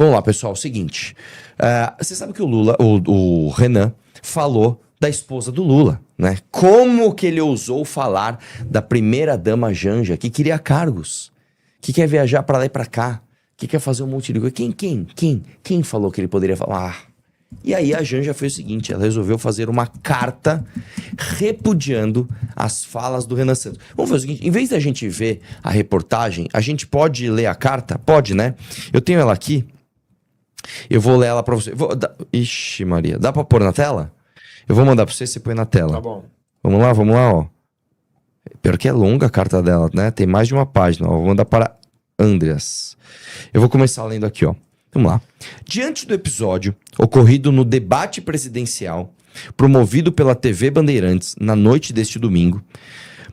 Vamos lá, pessoal, seguinte. Você sabe que o Renan falou da esposa do Lula, né? Como que ele ousou falar da primeira-dama Janja, que queria cargos, que quer viajar pra lá e pra cá, que quer fazer um monte de coisa. Quem falou que ele poderia falar? E aí a Janja fez o seguinte, ela resolveu fazer uma carta repudiando as falas do Renan Santos. Vamos fazer o seguinte, em vez da gente ver a reportagem, a gente pode ler a carta? Pode, né? Eu tenho ela aqui, eu vou ler ela pra você. Ixi, Maria, dá pra pôr na tela? Eu vou mandar pra você põe na tela. Tá bom. Vamos lá, ó. Pior que é longa a carta dela, né? Tem mais de uma página, ó. Vou mandar para Andreas. Eu vou começar lendo aqui, ó. Vamos lá. Diante do episódio ocorrido no debate presidencial, promovido pela TV Bandeirantes na noite deste domingo,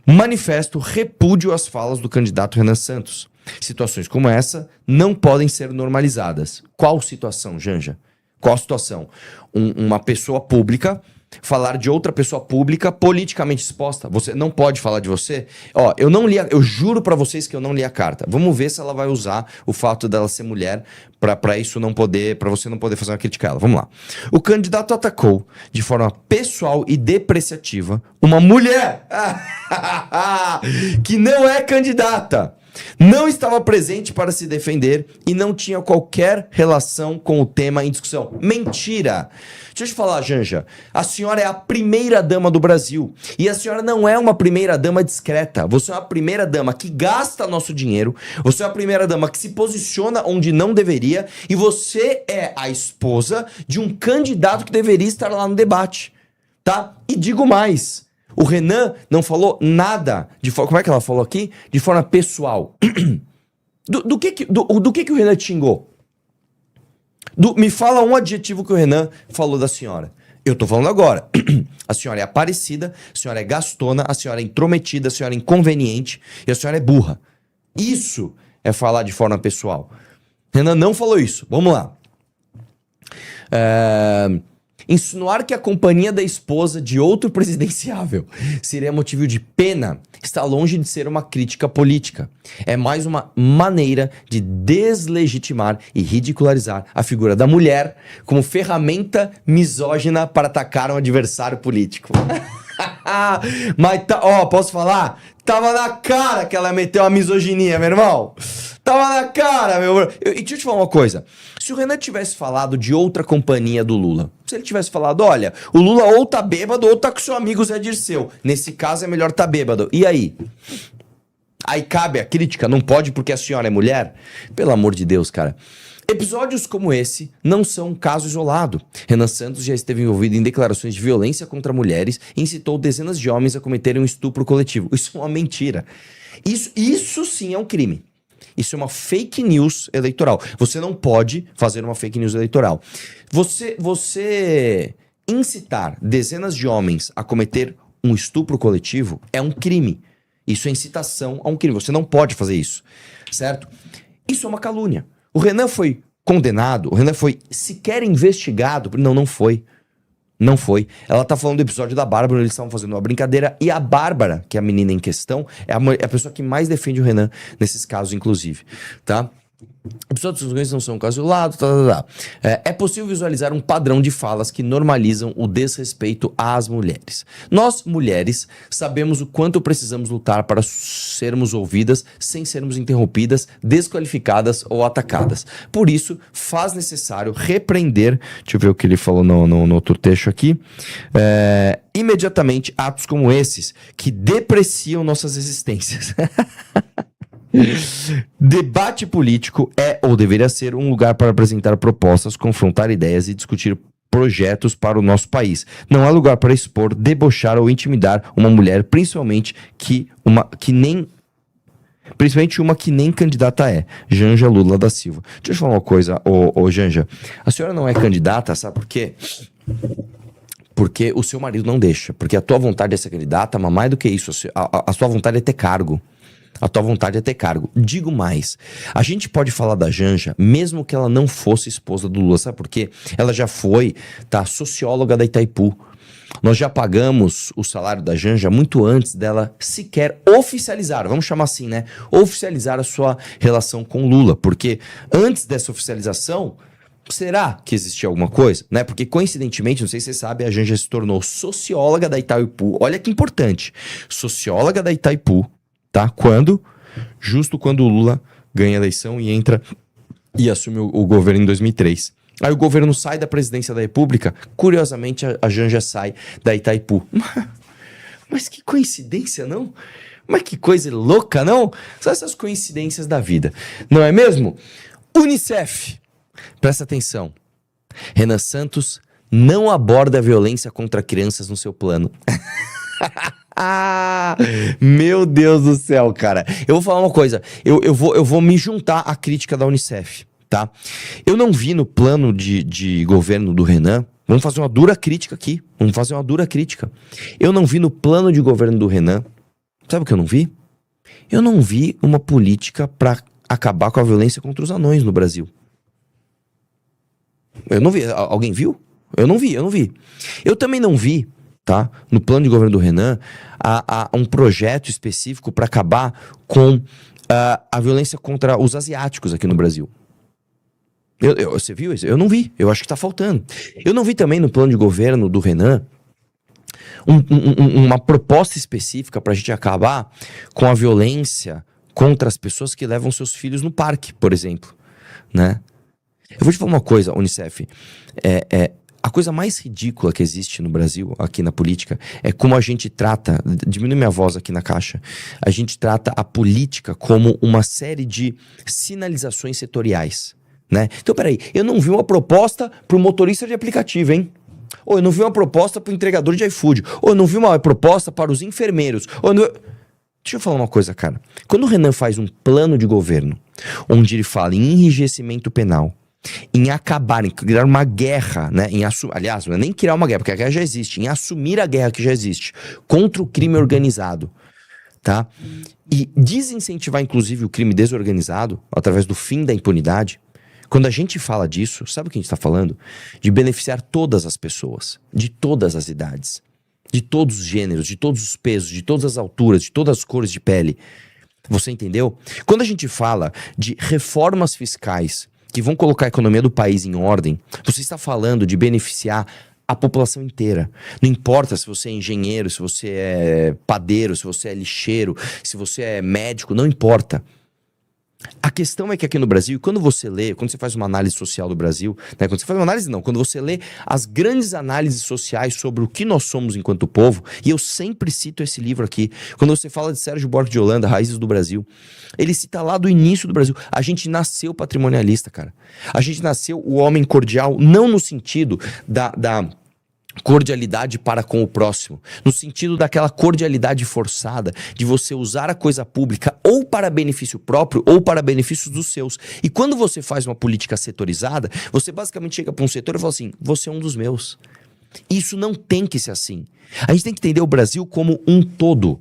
manifesto repúdio às falas do candidato Renan Santos. Situações como essa não podem ser normalizadas. Qual situação, Janja? Qual situação? Uma pessoa pública falar de outra pessoa pública politicamente exposta. Você não pode falar de você. Ó, eu não li, eu juro pra vocês que eu não li a carta. Vamos ver se ela vai usar o fato dela ser mulher pra isso não poder, para você não poder fazer uma crítica a ela. Vamos lá. O candidato atacou de forma pessoal e depreciativa uma mulher que não é candidata, não estava presente para se defender e não tinha qualquer relação com o tema em discussão. Mentira! Deixa eu te falar, Janja, a senhora é a primeira-dama do Brasil e a senhora não é uma primeira-dama discreta. Você é uma primeira-dama que gasta nosso dinheiro, você é a primeira-dama que se posiciona onde não deveria e você é a esposa de um candidato que deveria estar lá no debate, tá? E digo mais... O Renan não falou nada de forma... Como é que ela falou aqui? De forma pessoal. Do que o Renan te xingou? Me fala um adjetivo que o Renan falou da senhora. Eu tô falando agora. A senhora é aparecida, a senhora é gastona, a senhora é intrometida, a senhora é inconveniente e a senhora é burra. Isso é falar de forma pessoal. Renan não falou isso. Vamos lá. Insinuar que a companhia da esposa de outro presidenciável seria motivo de pena está longe de ser uma crítica política. É mais uma maneira de deslegitimar e ridicularizar a figura da mulher como ferramenta misógina para atacar um adversário político. Mas, posso falar? Tava na cara que ela meteu uma misoginia, meu irmão. Tava na cara, meu irmão. E deixa eu te falar uma coisa. Se o Renan tivesse falado de outra companhia do Lula, se ele tivesse falado, olha, o Lula ou tá bêbado ou tá com seu amigo Zé Dirceu. Nesse caso é melhor tá bêbado. E aí? Aí cabe a crítica? Não pode porque a senhora é mulher? Pelo amor de Deus, cara. Episódios como esse não são um caso isolado. Renan Santos já esteve envolvido em declarações de violência contra mulheres e incitou dezenas de homens a cometerem um estupro coletivo. Isso é uma mentira. Isso sim é um crime. Isso é uma fake news eleitoral. Você não pode fazer uma fake news eleitoral. Você incitar dezenas de homens a cometer um estupro coletivo é um crime. Isso é incitação a um crime. Você não pode fazer isso, certo? Isso é uma calúnia. O Renan foi condenado, o Renan foi sequer investigado. Não foi. Não foi. Ela tá falando do episódio da Bárbara, eles estavam fazendo uma brincadeira. E a Bárbara, que é a menina em questão, é a pessoa que mais defende o Renan nesses casos, inclusive. Tá? Episódios dos ganhos não são um caso isolado. É possível visualizar um padrão de falas que normalizam o desrespeito às mulheres. Nós, mulheres, sabemos o quanto precisamos lutar para sermos ouvidas sem sermos interrompidas, desqualificadas ou atacadas. Por isso, faz necessário repreender, deixa eu ver o que ele falou no outro trecho aqui, imediatamente atos como esses que depreciam nossas existências. Debate político é ou deveria ser um lugar para apresentar propostas, confrontar ideias e discutir projetos para o nosso país. Não há lugar para expor, debochar ou intimidar uma mulher, principalmente uma que nem candidata é. Janja Lula da Silva. Deixa eu te falar uma coisa, ô Janja. A senhora não é candidata, sabe por quê? Porque o seu marido não deixa. Porque a tua vontade é ser candidata, mas mais do que isso, a sua vontade é ter cargo. A tua vontade é ter cargo. Digo mais, a gente pode falar da Janja, mesmo que ela não fosse esposa do Lula, sabe por quê? Ela já foi, socióloga da Itaipu. Nós já pagamos o salário da Janja muito antes dela sequer oficializar, vamos chamar assim, né? Oficializar a sua relação com Lula. Porque antes dessa oficialização, será que existia alguma coisa? Né? Porque coincidentemente, não sei se você sabe, a Janja se tornou socióloga da Itaipu. Olha que importante. Socióloga da Itaipu, tá? Quando? Justo quando o Lula ganha a eleição e entra e assume o governo em 2003. Aí o governo sai da presidência da República, curiosamente a Janja sai da Itaipu. Mas que coincidência, não? Mas que coisa louca, não? São essas coincidências da vida, não é mesmo? Unicef, presta atenção. Renan Santos não aborda a violência contra crianças no seu plano. Meu Deus do céu, cara. Eu vou falar uma coisa, eu vou me juntar à crítica da Unicef. Tá? Eu não vi no plano de governo do Renan. Vamos fazer uma dura crítica aqui. Vamos fazer uma dura crítica. Eu não vi no plano de governo do Renan. Sabe o que eu não vi? Eu não vi uma política para acabar com a violência contra os anões no Brasil. Eu não vi. Alguém viu? Eu não vi. Eu também não vi, tá? No plano de governo do Renan, um projeto específico para acabar com a violência contra os asiáticos aqui no Brasil. Você viu isso? Eu não vi. Eu acho que tá faltando. Eu não vi também no plano de governo do Renan uma proposta específica pra gente acabar com a violência contra as pessoas que levam seus filhos no parque, por exemplo, né? Eu vou te falar uma coisa, Unicef. A coisa mais ridícula que existe no Brasil, aqui na política, é como a gente trata, diminui minha voz aqui na caixa, a gente trata a política como uma série de sinalizações setoriais. Né? Então, peraí, eu não vi uma proposta pro motorista de aplicativo, hein? Ou eu não vi uma proposta pro entregador de iFood. Ou eu não vi uma proposta para os enfermeiros. Deixa eu falar uma coisa, cara. Quando o Renan faz um plano de governo, onde ele fala em enrijecimento penal, em acabar, em criar uma guerra, né? Aliás, não é nem criar uma guerra, porque a guerra já existe, em assumir a guerra que já existe contra o crime organizado, tá? E desincentivar, inclusive, o crime desorganizado, através do fim da impunidade. Quando a gente fala disso, sabe o que a gente está falando? De beneficiar todas as pessoas, de todas as idades, de todos os gêneros, de todos os pesos, de todas as alturas, de todas as cores de pele. Você entendeu? Quando a gente fala de reformas fiscais que vão colocar a economia do país em ordem, você está falando de beneficiar a população inteira. Não importa se você é engenheiro, se você é padeiro, se você é lixeiro, se você é médico, não importa. A questão é que aqui no Brasil, quando você faz uma análise social do Brasil, né, quando você faz uma análise não, quando você lê as grandes análises sociais sobre o que nós somos enquanto povo, e eu sempre cito esse livro aqui, quando você fala de Sérgio Buarque de Holanda, Raízes do Brasil, ele cita lá do início do Brasil, a gente nasceu patrimonialista, cara. A gente nasceu o homem cordial, não no sentido da cordialidade para com o próximo, no sentido daquela cordialidade forçada de você usar a coisa pública ou para benefício próprio ou para benefícios dos seus. E quando você faz uma política setorizada, você basicamente chega para um setor e fala assim, você é um dos meus. Isso não tem que ser assim. A gente tem que entender o Brasil como um todo,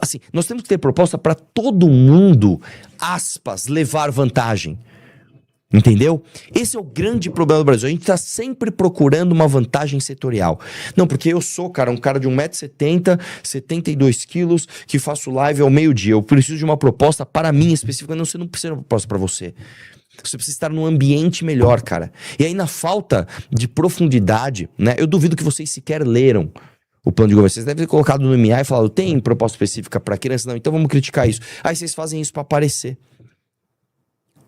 assim, nós temos que ter proposta para todo mundo, aspas, levar vantagem. Entendeu? Esse é o grande problema do Brasil. A gente tá sempre procurando uma vantagem setorial. Não, porque eu sou, cara, um cara de 1,70 m, 72 quilos, que faço live ao meio-dia. Eu preciso de uma proposta para mim específica. Não, você não precisa de uma proposta para você. Você precisa estar num ambiente melhor, cara. E aí, na falta de profundidade, né? Eu duvido que vocês sequer leram o plano de governo. Vocês devem ter colocado no MA e falado, tem proposta específica para criança? Não, então vamos criticar isso. Aí vocês fazem isso para aparecer.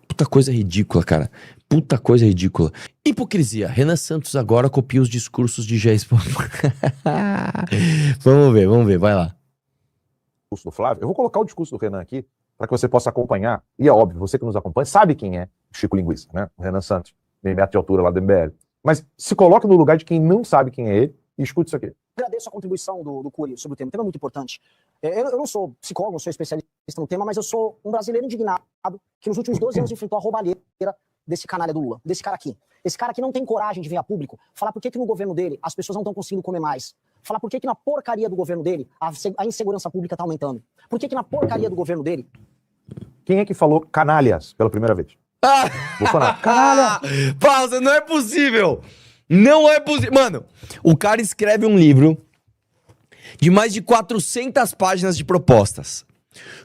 Puta coisa ridícula, cara. Puta coisa ridícula. Hipocrisia. Renan Santos agora copia os discursos de Jair. Vamos ver, vai lá. Do Flávio. Eu vou colocar o discurso do Renan aqui para que você possa acompanhar. E é óbvio, você que nos acompanha sabe quem é Chico Linguiça, né? O Renan Santos, meio metro de altura lá do MBL. Mas se coloque no lugar de quem não sabe quem é ele e escute isso aqui. Agradeço a contribuição do Cury sobre o tema. O tema é muito importante. Eu não sou psicólogo, não sou especialista no tema, mas eu sou um brasileiro indignado que nos últimos 12 anos enfrentou a roubalheira desse canalha do Lula, desse cara aqui. Esse cara que não tem coragem de vir a público falar por que no governo dele as pessoas não estão conseguindo comer mais. Falar por que na porcaria do governo dele a insegurança pública está aumentando. Por que na porcaria do governo dele... Quem é que falou canalhas pela primeira vez? Bolsonaro. Canalha! Pausa, não é possível! Não é possível. Mano, o cara escreve um livro de mais de 400 páginas de propostas.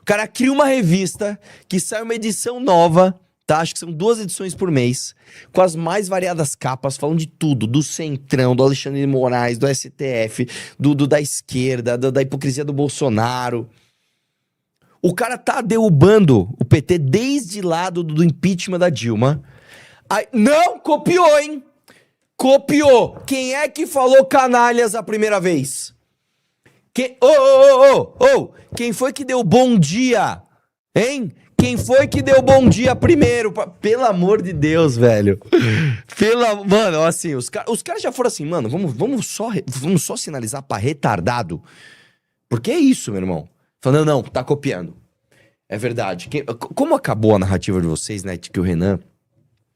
O cara cria uma revista que sai uma edição nova, tá? Acho que são 2 edições por mês, com as mais variadas capas, falando de tudo, do Centrão, do Alexandre de Moraes, do STF, da esquerda, da hipocrisia do Bolsonaro. O cara tá derrubando o PT desde lá do impeachment da Dilma. Aí, não, copiou, hein? Copiou. Quem é que falou canalhas a primeira vez? Quem foi que deu bom dia? Hein? Quem foi que deu bom dia primeiro? Pelo amor de Deus, velho. Mano, assim, os caras já foram assim, mano, vamos só sinalizar pra retardado. Porque é isso, meu irmão. Falando, não, tá copiando. É verdade. Como acabou a narrativa de vocês, né, de que o Renan,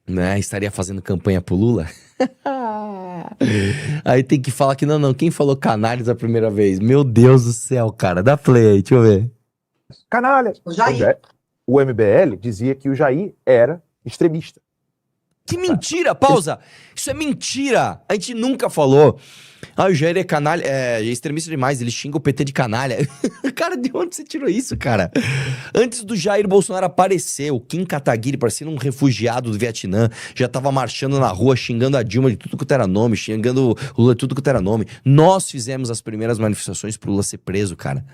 né, estaria fazendo campanha pro Lula? Aí tem que falar que não, quem falou canalhas a primeira vez? Meu Deus do céu, cara, dá play aí, deixa eu ver. Canalhas. O Jair. O MBL dizia que o Jair era extremista. Que mentira, pausa. Isso é mentira. A gente nunca falou. Ah, o Jair é canalha, é extremista demais, ele xinga o PT de canalha. Cara, de onde você tirou isso, cara? Antes do Jair Bolsonaro aparecer, o Kim Kataguiri, parecendo um refugiado do Vietnã, já tava marchando na rua, xingando a Dilma de tudo que era nome, xingando o Lula de tudo que era nome. Nós fizemos as primeiras manifestações pro Lula ser preso, cara.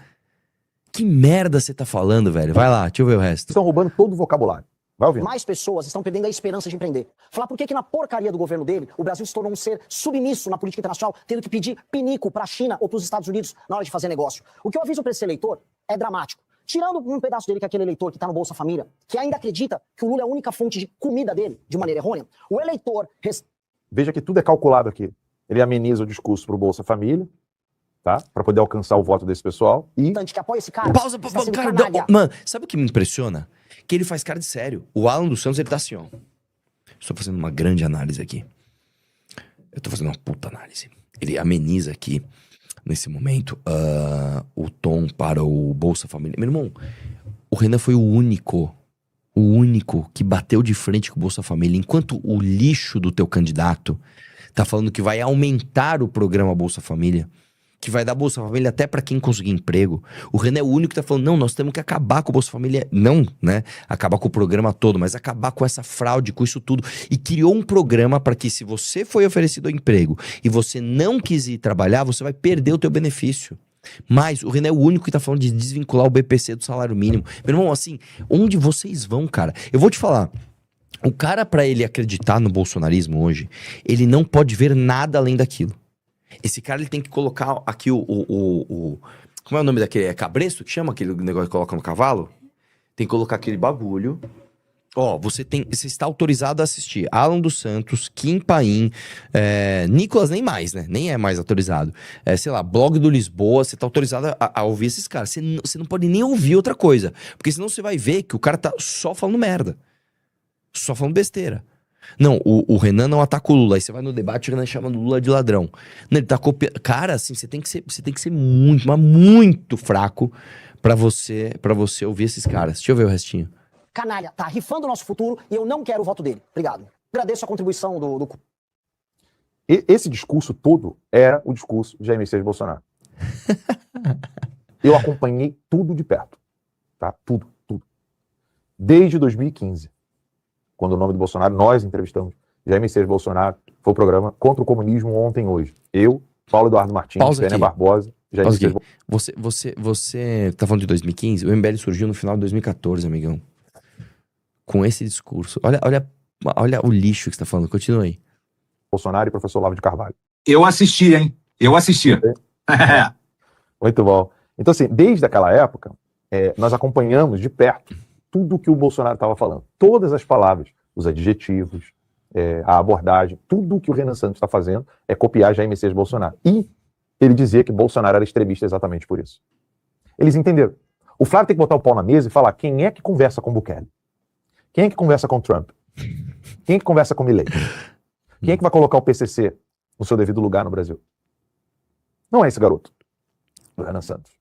Que merda você tá falando, velho? Vai lá, deixa eu ver o resto. Estão roubando todo o vocabulário. Vai ouvir. Mais pessoas estão perdendo a esperança de empreender. Falar por que na porcaria do governo dele, o Brasil se tornou um ser submisso na política internacional, tendo que pedir pinico para a China ou para os Estados Unidos na hora de fazer negócio. O que eu aviso para esse eleitor é dramático. Tirando um pedaço dele, que é aquele eleitor que está no Bolsa Família, que ainda acredita que o Lula é a única fonte de comida dele, de maneira errônea, o eleitor... Veja que tudo é calculado aqui. Ele ameniza o discurso pro Bolsa Família, tá? Para poder alcançar o voto desse pessoal e... que apoia esse cara... Pausa, cara, não, mano, sabe o que me impressiona? Que ele faz cara de sério. O Alan dos Santos, ele tá assim, ó. Estou fazendo uma grande análise aqui. Eu tô fazendo uma puta análise. Ele ameniza aqui, nesse momento, o tom para o Bolsa Família. Meu irmão, o Renan foi o único que bateu de frente com o Bolsa Família. Enquanto o lixo do teu candidato tá falando que vai aumentar o programa Bolsa Família, que vai dar Bolsa Família até pra quem conseguir emprego. O Renan é o único que tá falando, não, nós temos que acabar com o Bolsa Família. Não, né? Acabar com o programa todo, mas acabar com essa fraude, com isso tudo. E criou um programa para que se você foi oferecido ao emprego e você não quis ir trabalhar, você vai perder o teu benefício. Mas o Renan é o único que tá falando de desvincular o BPC do salário mínimo. Meu irmão, assim, onde vocês vão, cara? Eu vou te falar. O cara, pra ele acreditar no bolsonarismo hoje, ele não pode ver nada além daquilo. Esse cara, ele tem que colocar aqui como é o nome daquele? É cabresto que chama aquele negócio que coloca no cavalo? Tem que colocar aquele bagulho. Ó, você está autorizado a assistir Alan dos Santos, Kim Paim, Nicolas nem mais, né? Nem é mais autorizado. Sei lá, Blog do Lisboa, você tá autorizado a ouvir esses caras. Você não pode nem ouvir outra coisa. Porque senão você vai ver que o cara tá só falando merda. Só falando besteira. Não, o Renan não ataca o Lula. Aí você vai no debate e o Renan chama o Lula de ladrão. Não, ele tá copiando. Cara, assim, você tem que ser muito, mas muito fraco pra você ouvir esses caras. Deixa eu ver o restinho. Canalha, tá rifando o nosso futuro e eu não quero o voto dele. Obrigado. Agradeço a contribuição do... Esse discurso todo era o discurso de Jair Messias Bolsonaro. Eu acompanhei tudo de perto. Tá? Tudo. Desde 2015. Quando o nome do Bolsonaro, nós entrevistamos Jair Messias Bolsonaro, foi o programa Contra o Comunismo Ontem Hoje. Eu, Paulo Eduardo Martins, Tânia Barbosa, Jair Messias Bolsonaro. Você tá falando de 2015? O MBL surgiu no final de 2014, amigão. Com esse discurso. Olha o lixo que você tá falando. Continua aí. Bolsonaro e professor Olavo de Carvalho. Eu assisti, hein? Eu assisti. Muito bom. Então, assim, desde aquela época, nós acompanhamos de perto tudo o que o Bolsonaro estava falando. Todas as palavras, os adjetivos, a abordagem, tudo o que o Renan Santos está fazendo é copiar Jair Messias Bolsonaro. E ele dizia que Bolsonaro era extremista exatamente por isso. Eles entenderam. O Flávio tem que botar o pau na mesa e falar quem é que conversa com Bukele? Quem é que conversa com Trump? Quem é que conversa com Milei? Quem é que vai colocar o PCC no seu devido lugar no Brasil? Não é esse garoto, do Renan Santos.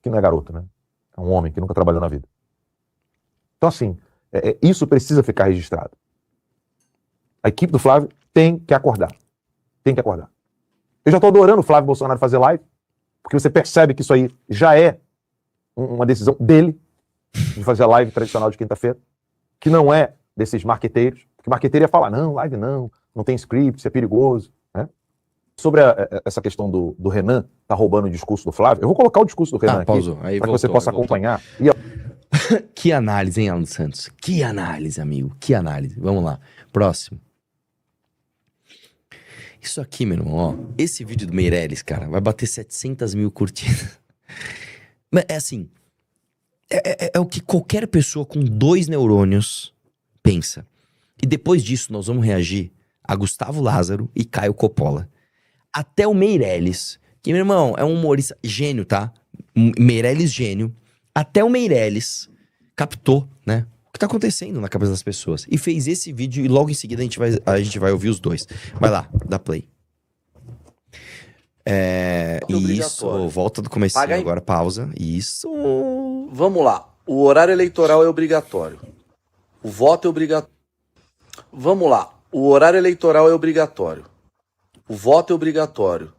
Que não é garoto, né? É um homem que nunca trabalhou na vida. Então, assim, isso precisa ficar registrado. A equipe do Flávio tem que acordar. Tem que acordar. Eu já tô adorando o Flávio Bolsonaro fazer live, porque você percebe que isso aí já é uma decisão dele, de fazer a live tradicional de quinta-feira, que não é desses marqueteiros, porque marqueteiro ia falar, não, live não tem script, isso é perigoso, né? Sobre essa questão do Renan tá roubando o discurso do Flávio, eu vou colocar o discurso do Renan aqui, para que você possa acompanhar. E, que análise, hein, Alan Santos? Que análise, amigo, que análise. Vamos lá, próximo. Isso aqui, meu irmão, ó, esse vídeo do Meirelles, cara, vai bater 700 mil curtidas. Mas é assim, é o que qualquer pessoa com 2 neurônios pensa. E depois disso nós vamos reagir a Gustavo Lázaro e Caio Coppola. Até o Meirelles, que, meu irmão, é um humorista gênio, tá? Meirelles gênio. Até o Meirelles captou, né, o que tá acontecendo na cabeça das pessoas. E fez esse vídeo e logo em seguida a gente vai ouvir os dois. Vai lá, dá play. Isso, volta do começo agora, pausa. Isso. Vamos lá. O horário eleitoral é obrigatório. O voto é obrigatório. Vamos lá. O horário eleitoral é obrigatório. O voto é obrigatório.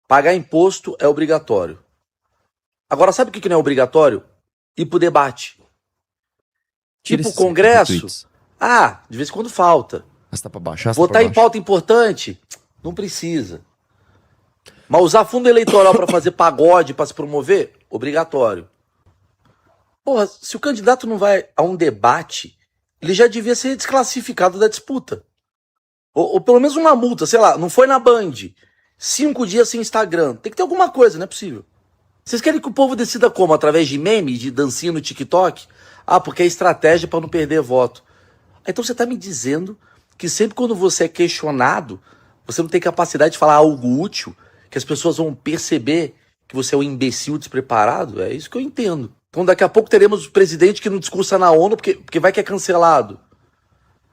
Pagar imposto é obrigatório. Agora, sabe o que não é obrigatório? Ir pro debate. Tipo o Congresso. De vez em quando falta. Mas tá pra baixar, votar em pauta importante? Não precisa. Mas usar fundo eleitoral para fazer pagode, para se promover? Obrigatório. Porra, se o candidato não vai a um debate, ele já devia ser desclassificado da disputa. Ou pelo menos uma multa, sei lá, não foi na Band. 5 dias sem Instagram. Tem que ter alguma coisa, não é possível. Vocês querem que o povo decida como? Através de meme, de dancinha no TikTok? Porque é estratégia para não perder voto. Então você tá me dizendo que sempre quando você é questionado, você não tem capacidade de falar algo útil, que as pessoas vão perceber que você é um imbecil despreparado? É isso que eu entendo. Então daqui a pouco teremos o presidente que não discursa na ONU porque vai que é cancelado.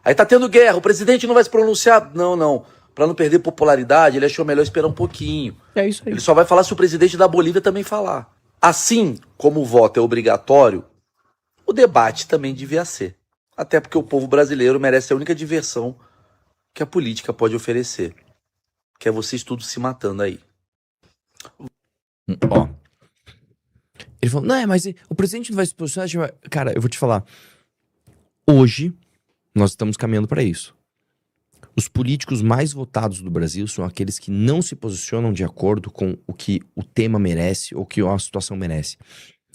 Aí tá tendo guerra, o presidente não vai se pronunciar. Não. Pra não perder popularidade, ele achou melhor esperar um pouquinho. É isso aí. Ele só vai falar se o presidente da Bolívia também falar. Assim como o voto é obrigatório, o debate também devia ser. Até porque o povo brasileiro merece a única diversão que a política pode oferecer. Que é vocês todos se matando aí. Ó. Ele falou, não, mas o presidente não vai se posicionar. Cara, eu vou te falar. Hoje, nós estamos caminhando para isso. Os políticos mais votados do Brasil são aqueles que não se posicionam de acordo com o que o tema merece ou que a situação merece.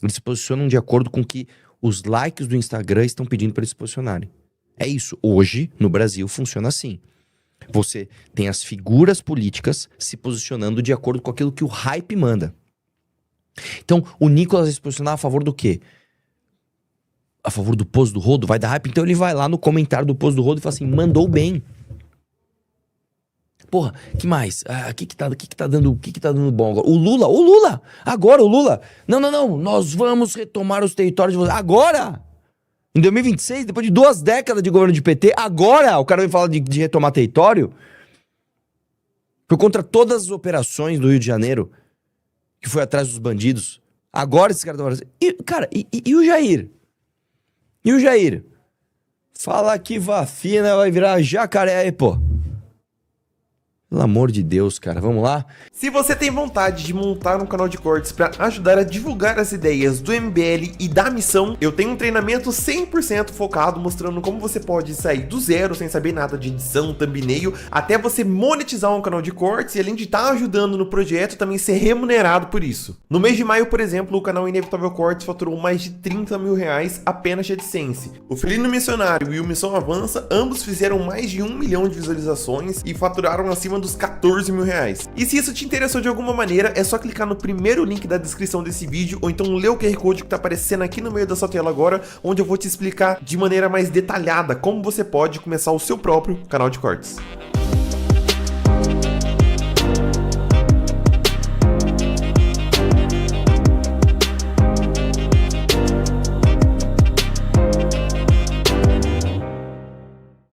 Eles se posicionam de acordo com o que os likes do Instagram estão pedindo para eles se posicionarem. É isso. Hoje, no Brasil, funciona assim. Você tem as figuras políticas se posicionando de acordo com aquilo que o hype manda. Então, o Nicolas vai se posicionar a favor do quê? A favor do Poço do Rodo? Vai dar hype? Então ele vai lá no comentário do Poço do Rodo e fala assim, mandou bem. Porra, que mais? O que tá dando bom agora? O Lula! Agora o Lula! Não, nós vamos retomar os territórios de vocês. Agora! Em 2026, depois de 2 décadas de governo de PT, agora o cara vem falar de retomar território? Foi contra todas as operações do Rio de Janeiro, que foi atrás dos bandidos. Agora esse cara tá falando assim. Cara, e o Jair? E o Jair? Fala que vacina vai virar jacaré aí, pô. Pelo amor de Deus, cara, vamos lá? Se você tem vontade de montar um canal de cortes para ajudar a divulgar as ideias do MBL e da missão, eu tenho um treinamento 100% focado mostrando como você pode sair do zero sem saber nada de edição, thumbnail, até você monetizar um canal de cortes e além de estar ajudando no projeto, também ser remunerado por isso. No mês de maio, por exemplo, o canal Inevitável Cortes faturou mais de 30 mil reais apenas de AdSense. O Felino Missionário e o Missão Avança, ambos fizeram mais de 1 milhão de visualizações e faturaram acima dos 14 mil reais. E se isso te interessou de alguma maneira, é só clicar no primeiro link da descrição desse vídeo, ou então ler o QR Code que tá aparecendo aqui no meio da sua tela agora, onde eu vou te explicar de maneira mais detalhada como você pode começar o seu próprio canal de cortes.